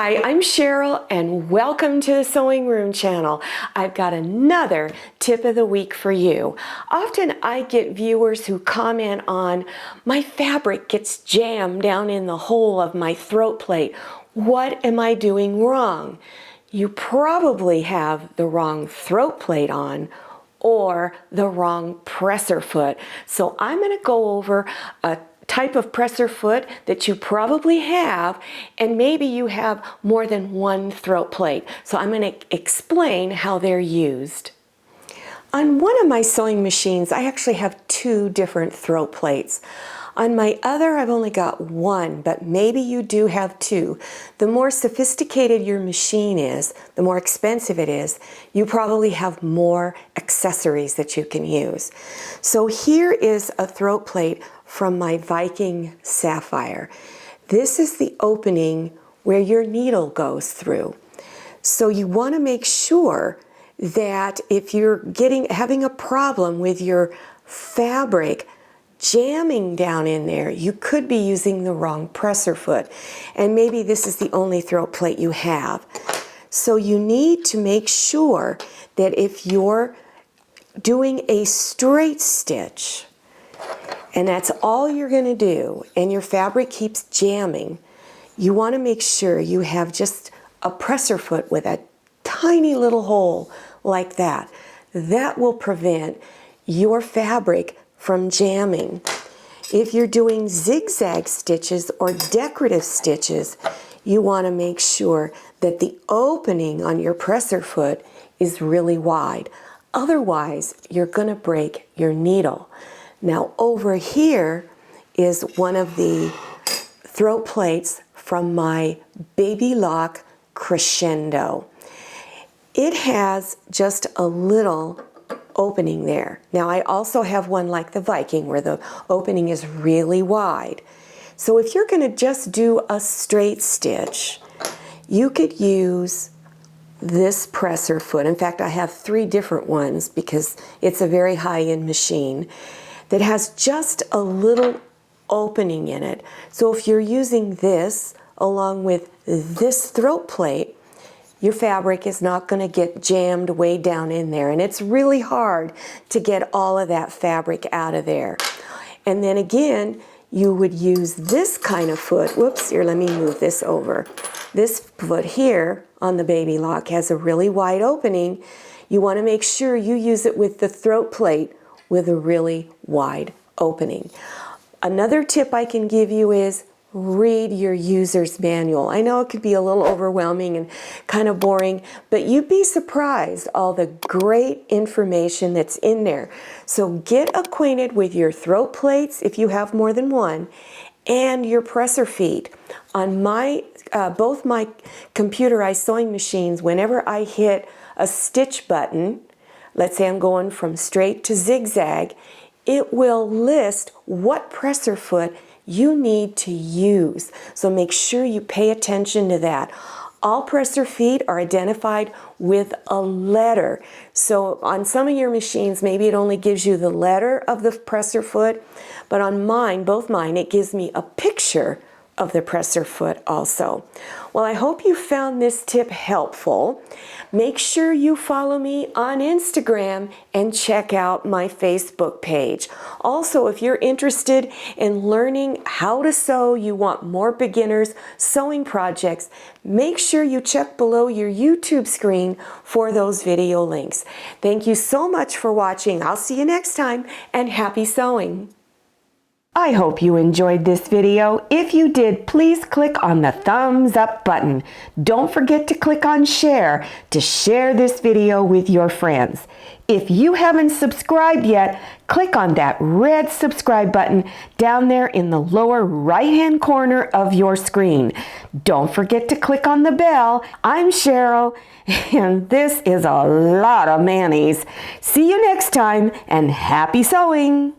Hi, I'm Cheryl and welcome to the Sewing Room channel. I've got another tip of the week for you. Often I get viewers who comment on, my fabric gets jammed down in the hole of my throat plate. What am I doing wrong? You probably have the wrong throat plate on or the wrong presser foot. So I'm going to go over a type of presser foot that you probably have, and maybe you have more than one throat plate. So I'm going to explain how they're used. On one of my sewing machines, I actually have two different throat plates. On my other, I've only got one, but maybe you do have two. The more sophisticated your machine is, the more expensive it is, you probably have more accessories that you can use. So here is a throat plate from my Viking Sapphire. This is the opening where your needle goes through. So you want to make sure that if you're having a problem with your fabric jamming down in there, you could be using the wrong presser foot. And maybe this is the only throat plate you have. So you need to make sure that if you're doing a straight stitch, and that's all you're going to do, and your fabric keeps jamming, you want to make sure you have just a presser foot with a tiny little hole like that. That will prevent your fabric from jamming. If you're doing zigzag stitches or decorative stitches, you want to make sure that the opening on your presser foot is really wide. Otherwise, you're going to break your needle. Now over here is one of the throat plates from my Baby Lock Crescendo. It has just a little opening there. Now I also have one like the Viking where the opening is really wide. So if you're going to just do a straight stitch, you could use this presser foot. In fact, I have three different ones because it's a very high-end machine that has just a little opening in it. So if you're using this along with this throat plate, your fabric is not going to get jammed way down in there, and it's really hard to get all of that fabric out of there. And then again, you would use this kind of foot. Whoops, here, let me move this over. This foot here on the Baby Lock has a really wide opening. You want to make sure you use it with the throat plate with a really wide opening. Another tip I can give you is read your user's manual. I know it could be a little overwhelming and kind of boring, but you'd be surprised all the great information that's in there. So get acquainted with your throat plates if you have more than one, and your presser feet. On both my computerized sewing machines, whenever I hit a stitch button, let's say I'm going from straight to zigzag, it will list what presser foot you need to use. So make sure you pay attention to that. All presser feet are identified with a letter. So on some of your machines, maybe it only gives you the letter of the presser foot, but on mine, both mine, it gives me a picture of the presser foot also. Well, I hope you found this tip helpful. Make sure you follow me on Instagram and check out my Facebook page. Also, if you're interested in learning how to sew, you want more beginners sewing projects, make sure you check below your YouTube screen for those video links. Thank you so much for watching. I'll see you next time, and happy sewing. I hope you enjoyed this video. If you did, please click on the thumbs up button. Don't forget to click on share to share this video with your friends. If you haven't subscribed yet, click on that red subscribe button down there in the lower right-hand corner of your screen. Don't forget to click on the bell. I'm Cheryl, and this is a lot of mayonnaise. See you next time, and happy sewing!